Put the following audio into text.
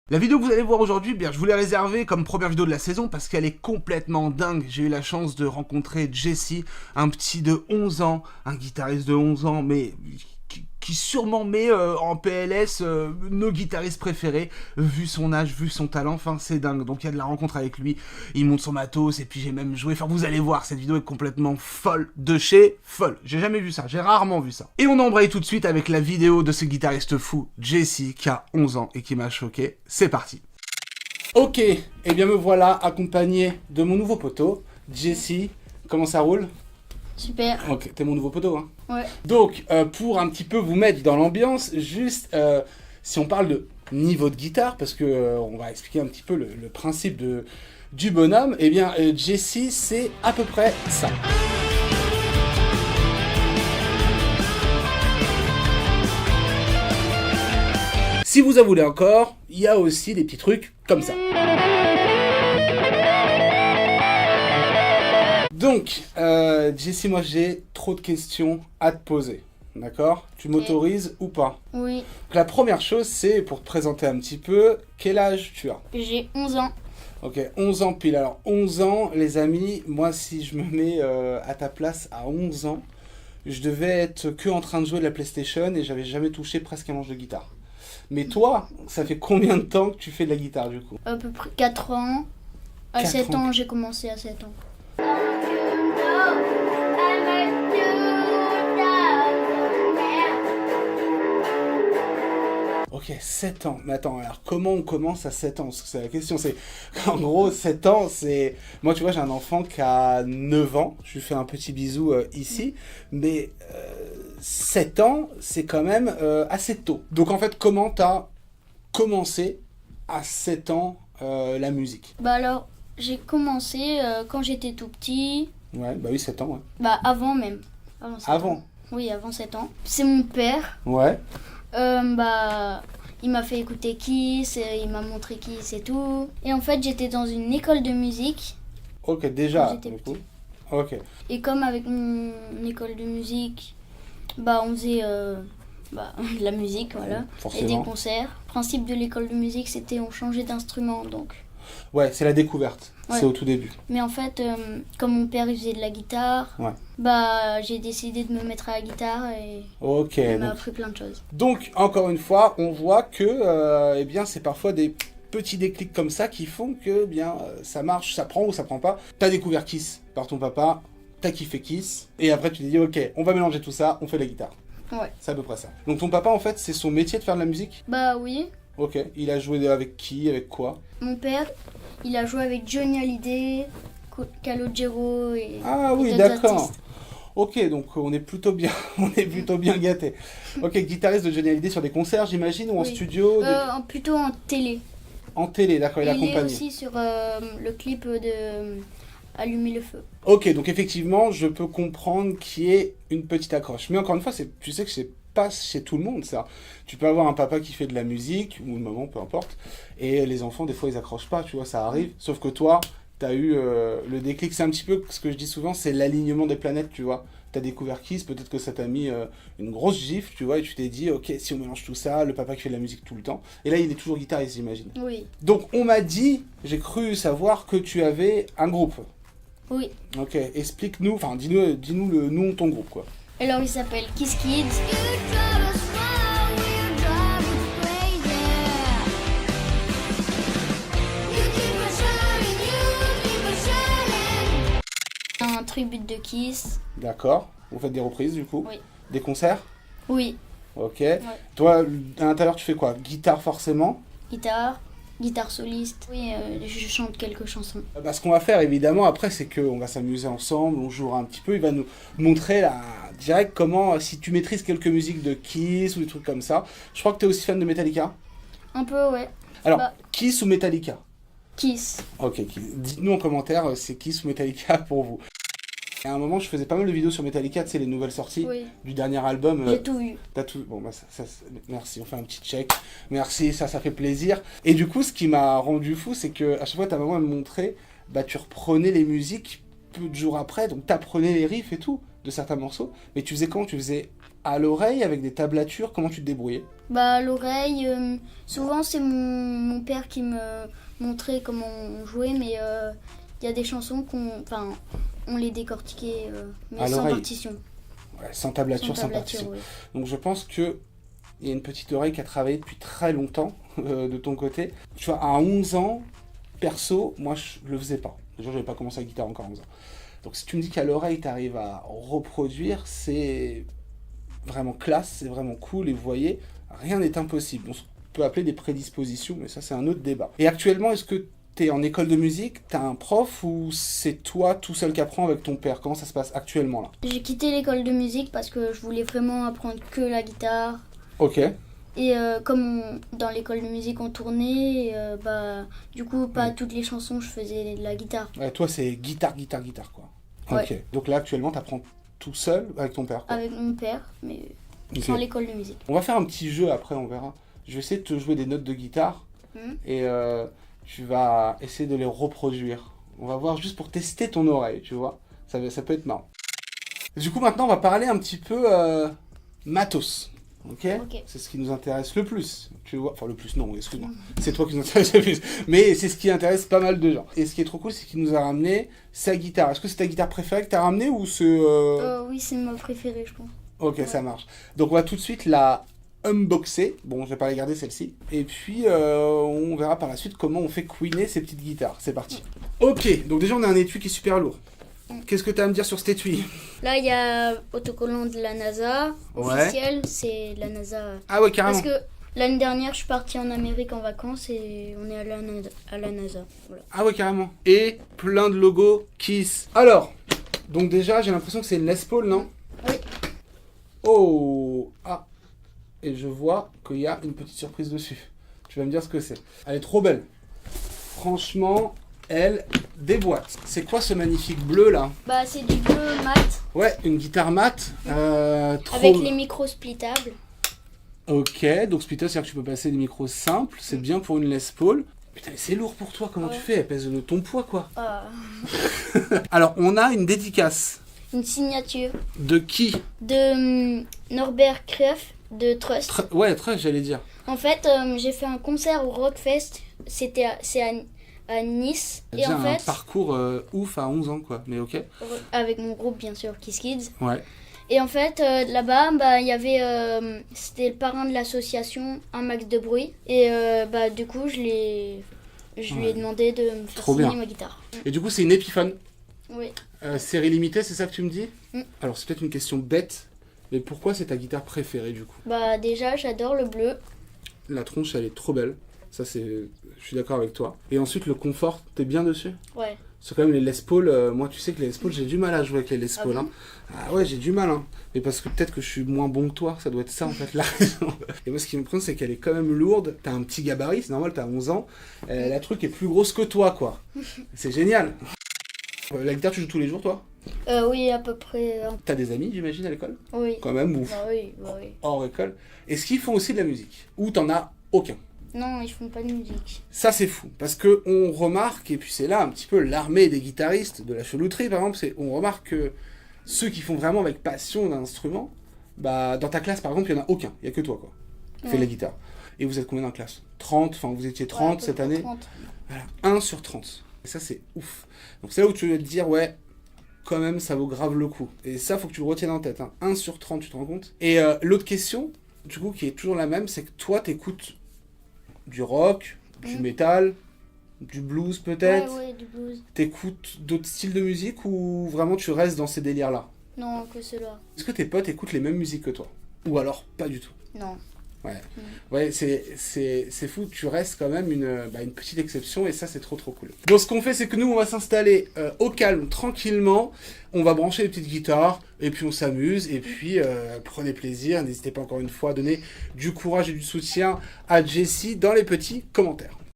La vidéo que vous allez voir aujourd'hui, bien, je vous l'ai réservée comme première vidéo de la saison parce qu'elle est complètement dingue. J'ai eu la chance de rencontrer Jesse, un petit de 11 ans, un guitariste de 11 ans, mais qui sûrement met en PLS nos guitaristes préférés, vu son âge, vu son talent, enfin c'est dingue. Donc il y a de la rencontre avec lui, il monte son matos, et puis j'ai même joué, enfin vous allez voir, cette vidéo est complètement folle, de chez folle. J'ai jamais vu ça, j'ai rarement vu ça. Et on embraye tout de suite avec la vidéo de ce guitariste fou, Jesse, qui a 11 ans et qui m'a choqué. C'est parti. Ok, et bien me voilà accompagné de mon nouveau poteau, Jesse. Comment ça roule? Super. Ok, t'es mon nouveau poteau, hein. Ouais. Donc, pour un petit peu vous mettre dans l'ambiance, juste, si on parle de niveau de guitare, parce que on va expliquer un petit peu le principe du bonhomme, eh bien, Jesse, c'est à peu près ça. Si vous en voulez encore, il y a aussi des petits trucs comme ça. Donc, Jesse, moi j'ai trop de questions à te poser, d'accord? Tu m'autorises ou pas? Oui. Donc, la première chose, c'est pour te présenter un petit peu, quel âge tu as? J'ai 11 ans. Ok, 11 ans pile. Alors, 11 ans, les amis, moi si je me mets à ta place à 11 ans, je devais être que en train de jouer de la PlayStation et j'avais jamais touché presque un manche de guitare. Mais toi, ça fait combien de temps que tu fais de la guitare du coup? À peu près 4 ans. À 4 7 ans. ans, j'ai commencé à 7 ans. Ok, 7 ans. Mais attends, alors comment on commence à 7 ans? Parce que c'est la question, c'est... En gros, 7 ans, c'est... Moi, tu vois, j'ai un enfant qui a 9 ans. Je lui fais un petit bisou ici. Mais 7 ans, c'est quand même assez tôt. Donc, en fait, comment t'as commencé à 7 ans la musique? Bah alors, j'ai commencé quand j'étais tout petit. Ouais, bah oui, 7 ans, ouais. Bah avant même. Avant 7 Avant? ans. Oui, avant 7 ans. C'est mon père. Ouais. Bah, il m'a fait écouter Kiss, il m'a montré Kiss et tout. Et en fait, j'étais dans une école de musique. Ok, déjà, Quand j'étais du coup. petit. Ok. Et comme avec mon école de musique, bah on faisait de la musique, voilà. Et Forcément. des concerts. Le principe de l'école de musique, c'était on changeait d'instrument, donc. Ouais, c'est la découverte. Ouais. C'est au tout début. Mais en fait, comme mon père il faisait de la guitare, Ouais. bah j'ai décidé de me mettre à la guitare et Ok, il m'a donc... appris plein de choses. Donc, encore une fois, on voit que eh bien, c'est parfois des petits déclics comme ça qui font que eh bien, ça marche, ça prend ou ça prend pas. T'as découvert Kiss par ton papa, t'as kiffé Kiss, et après tu t'es dit, ok, on va mélanger tout ça, on fait la guitare. Ouais. C'est à peu près ça. Donc ton papa, en fait, c'est son métier de faire de la musique? Bah oui, Ok, il a joué avec qui, avec quoi? mon père, il a joué avec Johnny Hallyday, Calogero et Ah oui, d'autres d'accord. artistes. Ok, donc on est plutôt bien, on est plutôt bien gâtés. Ok, guitariste de Johnny Hallyday sur des concerts, j'imagine, ou en Oui. studio, Plutôt en télé. en télé, d'accord, il Et il est accompagne. aussi sur le clip de Allumer le feu. Ok, donc effectivement, je peux comprendre qu'il y ait une petite accroche. Mais encore une fois, tu sais que c'est pas chez tout le monde, ça. Tu peux avoir un papa qui fait de la musique, ou une maman, peu importe, et les enfants, des fois, ils accrochent pas, tu vois, ça arrive. Sauf que toi, t'as eu le déclic. C'est un petit peu ce que je dis souvent, c'est l'alignement des planètes, tu vois. T'as découvert Kiss, peut-être que ça t'a mis une grosse gifle, tu vois, et tu t'es dit, ok, si on mélange tout ça, le papa qui fait de la musique tout le temps. Et là, il est toujours guitariste, j'imagine. Oui. Donc, on m'a dit, j'ai cru savoir que tu avais un groupe. Oui. Ok, explique-nous, enfin dis-nous le nom de ton groupe quoi. Alors il s'appelle Kiss Kids. Un tribute de Kiss. D'accord, vous faites des reprises du coup? Oui. Des concerts? Oui. Ok. Toi, à l'intérieur tu fais quoi? Guitare forcément? Guitare soliste. Oui, je chante quelques chansons. Bah, ce qu'on va faire évidemment après c'est qu'on va s'amuser ensemble, on jouera un petit peu, il va nous montrer direct comment, si tu maîtrises quelques musiques de Kiss ou des trucs comme ça. Je crois que tu es aussi fan de Metallica? Un peu, ouais. Alors, Bah. Kiss ou Metallica? Kiss. Ok, dites-nous en commentaire c'est Kiss ou Metallica pour vous. À un moment, je faisais pas mal de vidéos sur Metallica, tu sais, les nouvelles sorties du dernier album. J'ai tout vu. T'as tout. Bon, bah, merci, on fait un petit check. Merci, ça fait plaisir. Et du coup, ce qui m'a rendu fou, c'est que à chaque fois, ta maman me montrait, bah, tu reprenais les musiques peu de jours après, donc t'apprenais les riffs et tout de certains morceaux. Mais tu faisais quand? Tu faisais à l'oreille avec des tablatures, comment tu te débrouillais? Bah, à l'oreille, souvent c'est mon père qui me montrait comment on jouait, mais il y a des chansons on les décortiquait, mais À sans l'oreille. partition. Ouais, sans tablature, sans partition. Oui. Donc je pense que il y a une petite oreille qui a travaillé depuis très longtemps de ton côté. Tu vois, à 11 ans, perso, moi je le faisais pas. Déjà, j'avais pas commencé la guitare encore à 11 ans. Donc si tu me dis qu'à l'oreille, tu arrives à reproduire, c'est vraiment classe, c'est vraiment cool. Et vous voyez, rien n'est impossible. On peut appeler des prédispositions, mais ça, c'est un autre débat. Et actuellement, est-ce que tu es en école de musique, tu as un prof ou c'est toi tout seul qui apprends avec ton père? Comment ça se passe actuellement là? J'ai quitté l'école de musique parce que je voulais vraiment apprendre que la guitare. Ok. Et comme dans l'école de musique on tournait, du coup pas Ouais. toutes les chansons je faisais de la guitare. Ouais, toi, c'est guitare, quoi. Ouais. Ok. Donc là, actuellement, tu apprends tout seul avec ton père, quoi. Avec mon père, mais Ok. sans l'école de musique. On va faire un petit jeu après, on verra. Je vais essayer de te jouer des notes de guitare Mhm. et tu vas essayer de les reproduire. On va voir juste pour tester ton oreille, tu vois. Ça peut être marrant. Du coup, maintenant, on va parler un petit peu matos. Ok. Ok. C'est ce qui nous intéresse le plus. Tu vois. Enfin, le plus, non, excuse-moi. C'est toi qui nous intéresse le plus. Mais c'est ce qui intéresse pas mal de gens. Et ce qui est trop cool, c'est qu'il nous a ramené sa guitare. Est-ce que c'est ta guitare préférée que t'as ramenée ou c'est. Oui, c'est ma préférée, je pense. Ok, ça marche. Donc on va tout de suite la unboxer. Bon, je vais pas la garder celle-ci. Et puis on verra par la suite comment on fait couiner ces petites guitares. C'est parti. Ok, donc déjà on a un étui qui est super lourd. Qu'est-ce que tu as à me dire sur cet étui? Là, il y a autocollant de la NASA. Ouais. Officiel, c'est la NASA. Ah ouais, carrément. Parce que l'année dernière, je suis partie en Amérique en vacances et on est allé à la NASA. Voilà. Ah ouais, carrément. Et plein de logos Kiss. Alors, donc déjà j'ai l'impression que c'est une Les Paul, non? Oui. Oh. Ah. Et je vois qu'il y a une petite surprise dessus. Tu vas me dire ce que c'est. Elle est trop belle. Franchement, elle déboîte. C'est quoi ce magnifique bleu là? Bah, c'est du bleu mat Ouais, une guitare mat. Trop... avec les micros splittables. Ok, donc splitter, c'est-à-dire que tu peux passer des micros simples. C'est bien pour une Les Paul. Putain, mais c'est lourd pour toi. Comment Ouais. tu fais? Elle pèse de ton poids, quoi. Ah, Alors, on a une dédicace. une signature De qui? de Norbert Kreuf de Trust. Ouais, très, j'allais dire. En fait, j'ai fait un concert au Rockfest. C'est à Nice. Et Déjà en un fait, parcours ouf à 11 ans, quoi. Mais ok. avec mon groupe, bien sûr, Kiss Kids. Ouais. Et en fait, là-bas, il y avait. C'était le parrain de l'association Un Max de Bruit. Et du coup, je lui ai demandé de me faire Trop signer bien. ma guitare. Et du coup, c'est une Epiphone. Oui. Série limitée, c'est ça que tu me dis? Mm. Alors, c'est peut-être une question bête. Mais pourquoi c'est ta guitare préférée, du coup? Bah, déjà, j'adore le bleu. La tronche, elle est trop belle. Ça, c'est... Je suis d'accord avec toi. Et ensuite, le confort, t'es bien dessus? Ouais. C'est quand même les Les Paul. Moi, tu sais que les Les Paul, j'ai du mal à jouer avec les Les Ah Paul. bon Hein. Ah ouais, j'ai du mal. Hein. Mais parce que peut-être que je suis moins bon que toi. Ça doit être ça, en fait, la raison. Et moi, ce qui me prend, c'est qu'elle est quand même lourde. T'as un petit gabarit, c'est normal, t'as 11 ans. La truc est plus grosse que toi, quoi. C'est génial. La guitare, tu joues tous les jours, toi? Oui, à peu près. T'as des amis, j'imagine, à l'école? Oui. Quand même, ou Bah oui. hors école. Est-ce qu'ils font aussi de la musique? Ou t'en as aucun? Non, ils font pas de musique. Ça, c'est fou, parce que on remarque, et puis c'est là un petit peu l'armée des guitaristes, de la chelouterie par exemple, on remarque que ceux qui font vraiment avec passion d'un instrument, bah, dans ta classe par exemple, il n'y en a aucun, il n'y a que toi quoi, qui fait Ouais. la guitare. Et vous êtes combien dans la classe? 30, enfin vous étiez 30 Ouais, à peu cette près année? 30. Voilà, 1 sur 30. Et ça, c'est ouf. Donc c'est là où tu vas te dire, ouais, quand même, ça vaut grave le coup. Et ça, faut que tu le retiennes en tête. Hein. 1 sur 30, tu te rends compte? Et l'autre question, du coup, qui est toujours la même, c'est que toi, t'écoutes du rock, du métal, du blues peut-être. Ouais, du blues. T'écoutes d'autres styles de musique ou vraiment tu restes dans ces délires-là? Non, que cela. Est-ce que tes potes écoutent les mêmes musiques que toi? Ou alors pas du tout? Non. Ouais, c'est fou, tu restes quand même une petite exception et ça c'est trop cool. Donc ce qu'on fait c'est que nous on va s'installer au calme, tranquillement, on va brancher les petites guitares et puis on s'amuse et puis prenez plaisir, n'hésitez pas encore une fois à donner du courage et du soutien à Jessie dans les petits commentaires.